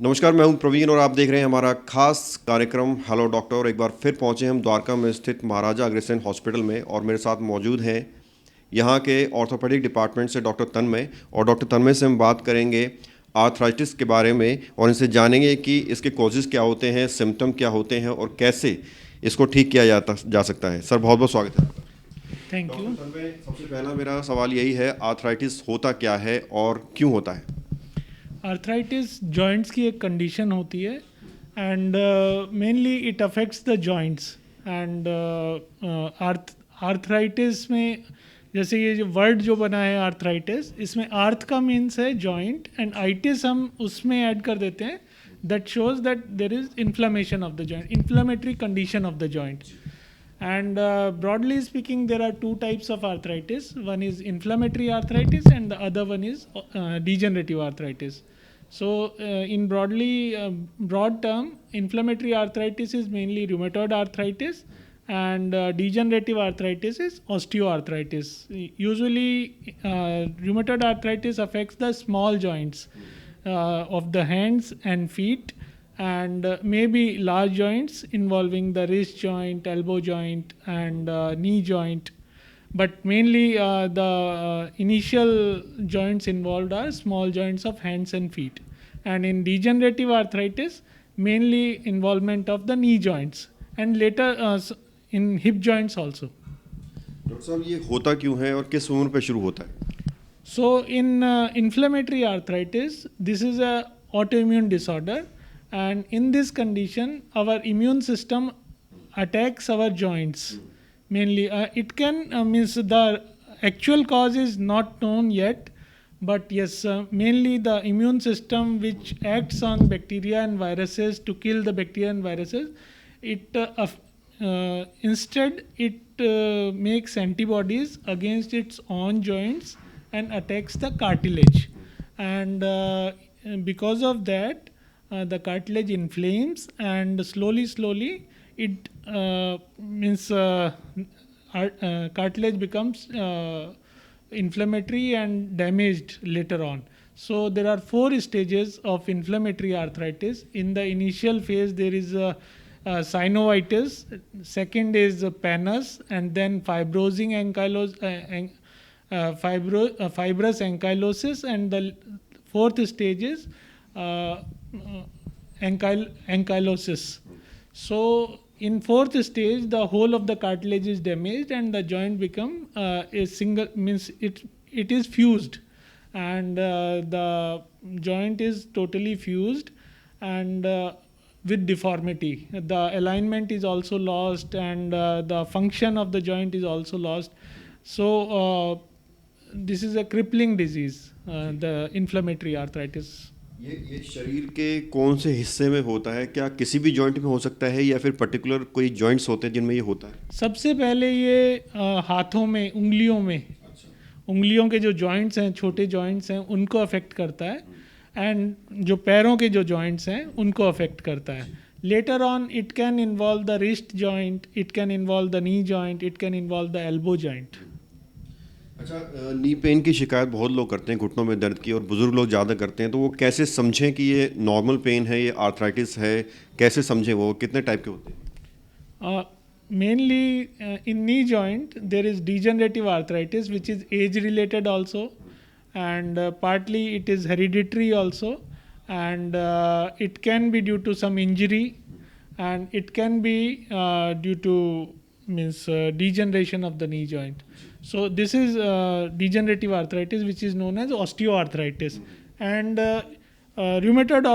नमस्कार, मैं हूं प्रवीण और आप देख रहे हैं हमारा खास कार्यक्रम हेलो डॉक्टर। एक बार फिर पहुंचे हम द्वारका में स्थित महाराजा अग्रसेन हॉस्पिटल में और मेरे साथ मौजूद हैं यहां के ऑर्थोपेडिक डिपार्टमेंट से डॉक्टर तन्मय। और डॉक्टर तन्मय से हम बात करेंगे आर्थराइटिस के बारे में और इनसे जानेंगे कि इसके कॉजेज़ क्या होते हैं, सिम्टम क्या होते हैं और कैसे इसको ठीक किया जा सकता है। सर, बहुत बहुत स्वागत है। Thank you. डॉक्टर तन्मय, सबसे पहला मेरा सवाल यही है, आर्थराइटिस होता क्या है और क्यों होता है? आर्थराइटिस जॉइंट्स की एक कंडीशन होती है and mainly it affects the joints and arthritis में जैसे ये जो वर्ड जो बना है आर्थराइटिस, इसमें आर्थ का मीन्स है जॉइंट एंड आइटिस हम उसमें ऐड कर देते हैं। That shows that there is inflammation of the joint, inflammatory condition of the joint. And broadly speaking, there are two types of arthritis. One is inflammatory arthritis, and the other one is degenerative arthritis. So, in broad term, inflammatory arthritis is mainly rheumatoid arthritis, and degenerative arthritis is osteoarthritis. Usually, rheumatoid arthritis affects the small joints of the hands and feet, and maybe large joints involving the wrist joint, elbow joint, and knee joint. But mainly the initial joints involved are small joints of hands and feet. And in degenerative arthritis, mainly involvement of the knee joints, and later in hip joints also. Doctor साहब, ये होता क्यों है और किस उम्र पे शुरू होता है? So in inflammatory arthritis, this is a autoimmune disorder, and in this condition, our immune system attacks our joints. Mainly, it can means the actual cause is not known yet, but yes, mainly the immune system which acts on bacteria and viruses to kill the bacteria and viruses, it instead it makes antibodies against its own joints and attacks the cartilage, and because of that the cartilage inflames, and slowly it means cartilage becomes inflammatory and damaged later on. So there are 4 stages of inflammatory arthritis. In the initial phase there is synovitis, second is pannus, and then fibrosing fibrous ankylosis, and the fourth stage is ankylosis. So in fourth stage, the whole of the cartilage is damaged and the joint become a single, means it is fused, and the joint is totally fused, and with deformity. The alignment is also lost, and the function of the joint is also lost. So this is a crippling disease, the inflammatory arthritis. ये शरीर के कौन से हिस्से में होता है? क्या किसी भी जॉइंट में हो सकता है या फिर पर्टिकुलर कोई जॉइंट्स होते हैं जिनमें ये होता है? सबसे पहले ये हाथों में, उंगलियों में, उंगलियों के जो जॉइंट्स हैं, छोटे जॉइंट्स हैं, उनको अफेक्ट करता है, एंड जो पैरों के जो जॉइंट्स हैं उनको अफेक्ट करता है. Later on it can involve the wrist joint, it can involve the knee joint, it can involve the elbow joint. अच्छा, नी पेन की शिकायत बहुत लोग करते हैं, घुटनों में दर्द की, और बुजुर्ग लोग ज़्यादा करते हैं, तो वो कैसे समझें कि ये नॉर्मल पेन है, ये आर्थराइटिस है? कैसे समझें? वो कितने टाइप के होते हैं? Mainly in knee joint there is degenerative arthritis, which is age related also, and partly it is hereditary also, and it can be due to some injury, and it can be due to means degeneration of the knee joint. So this is degenerative arthritis, which is known as osteoarthritis, and rheumatoid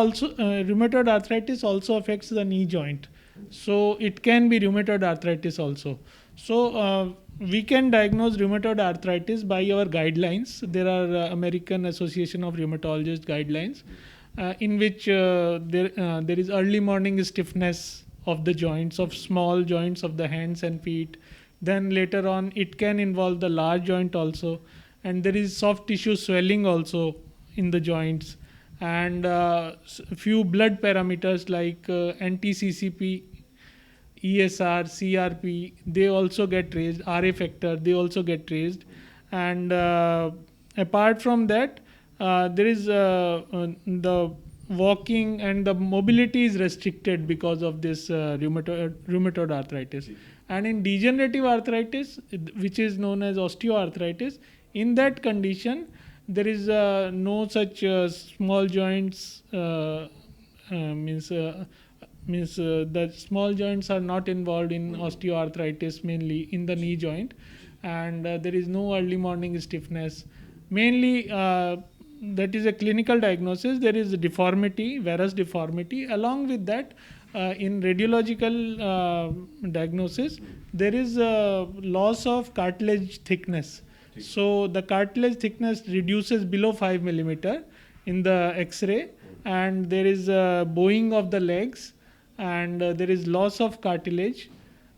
arthritis also affects the knee joint. So it can be rheumatoid arthritis also. So we can diagnose rheumatoid arthritis by our guidelines. There are American Association of Rheumatologists guidelines, in which there is early morning stiffness of the joints, of small joints of the hands and feet. Then later on it can involve the large joint also, and there is soft tissue swelling also in the joints, and few blood parameters like anti-CCP, ESR, CRP, they also get raised. RA factor, they also get raised. And apart from that, there is the walking and the mobility is restricted because of this rheumatoid arthritis. And in degenerative arthritis, which is known as osteoarthritis, in that condition, there is no such small joints. Means the small joints are not involved in osteoarthritis, mainly in the knee joint, and there is no early morning stiffness. Mainly, that is a clinical diagnosis. There is deformity, varus deformity. Along with that, in radiological diagnosis, there is a loss of cartilage thickness. So the cartilage thickness reduces below 5 millimeter in the X-ray, and there is a bowing of the legs, and there is loss of cartilage,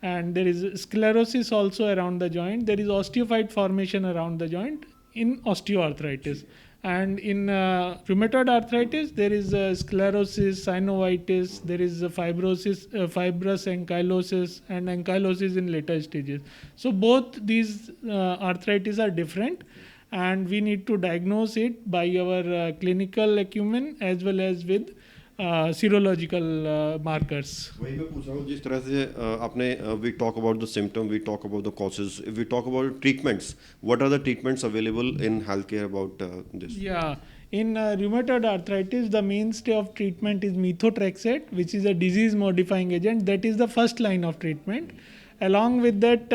and there is sclerosis also around the joint. There is osteophyte formation around the joint in osteoarthritis. And in rheumatoid arthritis, there is sclerosis, synovitis, there is fibrosis, fibrous ankylosis, and ankylosis in later stages. So both these arthritis are different, and we need to diagnose it by our clinical acumen as well as with serological markers. वही मैं पूछ रहा हूँ जिस तरह से आपने we talk about the symptom, we talk about the causes, if we talk about treatments, what are the treatments available in healthcare about this? Yeah, in rheumatoid arthritis, the mainstay of treatment is methotrexate, which is a disease-modifying agent. That is the first line of treatment. Along with that,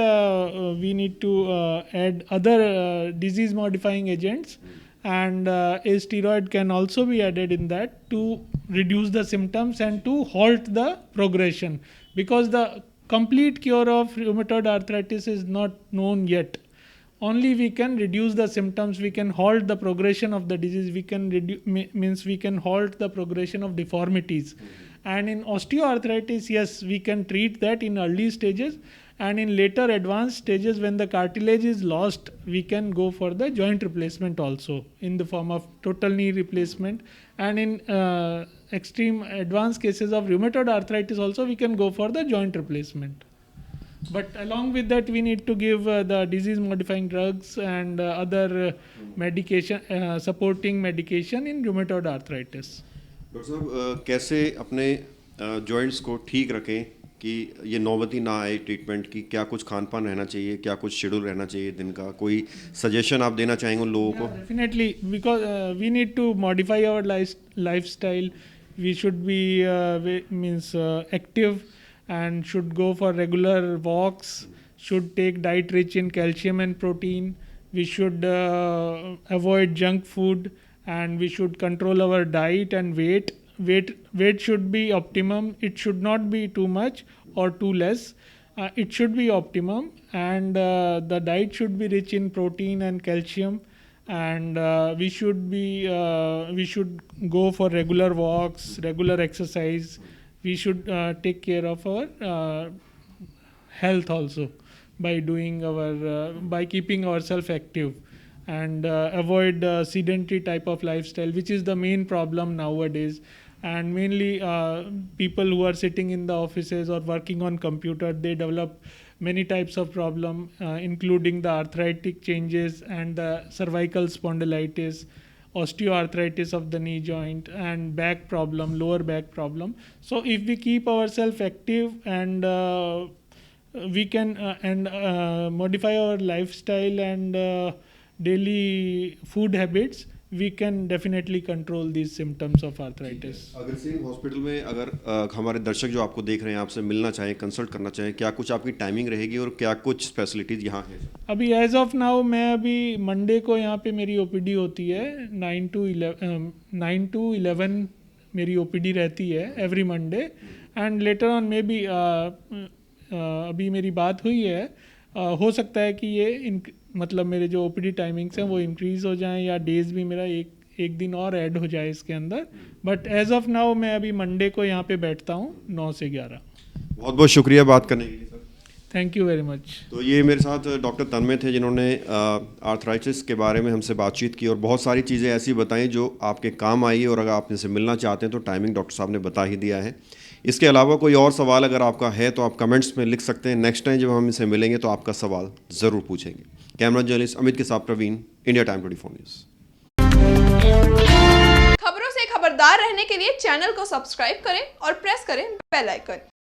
we need to add other disease-modifying agents, and a steroid can also be added in that to reduce the symptoms and to halt the progression, because the complete cure of rheumatoid arthritis is not known yet. Only we can reduce the symptoms, we can halt the progression of the disease, we can means we can halt the progression of deformities. And in osteoarthritis, yes, we can treat that in early stages, and in later advanced stages, when the cartilage is lost, we can go for the joint replacement also in the form of total knee replacement. And in extreme advanced cases of rheumatoid arthritis also, we can go for the joint replacement. But along with that, we need to give the disease modifying drugs and other medication, supporting medication in rheumatoid arthritis. Doctor साहब कैसे अपने joints को ठीक रखें कि ये नौबती ना आए ट्रीटमेंट की? क्या कुछ खान पान रहना चाहिए, क्या कुछ शेड्यूल रहना चाहिए दिन का? कोई सजेशन आप देना चाहेंगे उन लोगों को? Definitely, because we need to modify our lifestyle. We should be active and should go for regular walks, should take diet rich in calcium and protein. We should avoid junk food, and we should control our diet and weight. Weight should be optimum. It should not be too much or too less. It should be optimum, and the diet should be rich in protein and calcium. And we should go for regular walks, regular exercise. We should take care of our health also by by keeping ourselves active, and avoid sedentary type of lifestyle, which is the main problem nowadays. And mainly people who are sitting in the offices or working on computer, they develop many types of problem, including the arthritic changes and the cervical spondylitis, osteoarthritis of the knee joint, and back problem, lower back problem. So if we keep ourselves active and we can modify our lifestyle and daily food habits, we can definitely control these symptoms of arthritis. Agrasen hospital में अगर हमारे दर्शक जो आपको देख रहे हैं आपसे मिलना चाहें, कंसल्ट करना चाहें, क्या कुछ आपकी टाइमिंग रहेगी और क्या कुछ फैसिलिटीज़ यहाँ हैं? अभी एज ऑफ नाउ मैं अभी मंडे को यहाँ पे मेरी ओपीडी होती है 9 to 11 मेरी ओपीडी रहती है every Monday. And later on may be अभी मेरी बात हुई है, हो सकता है कि ये मतलब मेरे जो ओपीडी टाइमिंग्स हैं वो इंक्रीज़ हो जाएं, या डेज भी मेरा एक दिन और ऐड हो जाए इसके अंदर. बट एज ऑफ नाउ मैं अभी मंडे को यहाँ पे बैठता हूँ 9 से 11. बहुत बहुत शुक्रिया बात करने के लिए sir. Thank you very much. तो ये मेरे साथ डॉक्टर तन्मय थे जिन्होंने आर्थराइटिस के बारे में हमसे बातचीत की और बहुत सारी चीज़ें ऐसी बताई जो आपके काम आई, और अगर आप इनसे मिलना चाहते हैं तो टाइमिंग डॉक्टर साहब ने बता ही दिया है. इसके अलावा कोई और सवाल अगर आपका है तो आप कमेंट्स में लिख सकते हैं. नेक्स्ट टाइम जब हम इनसे मिलेंगे तो आपका सवाल ज़रूर पूछेंगे. कैमरा जर्नलिस्ट अमित के साथ प्रवीण, इंडिया टाइम 24 न्यूज़. खबरों से खबरदार रहने रहने के लिए चैनल को सब्सक्राइब करें और प्रेस करें बेल आइकन।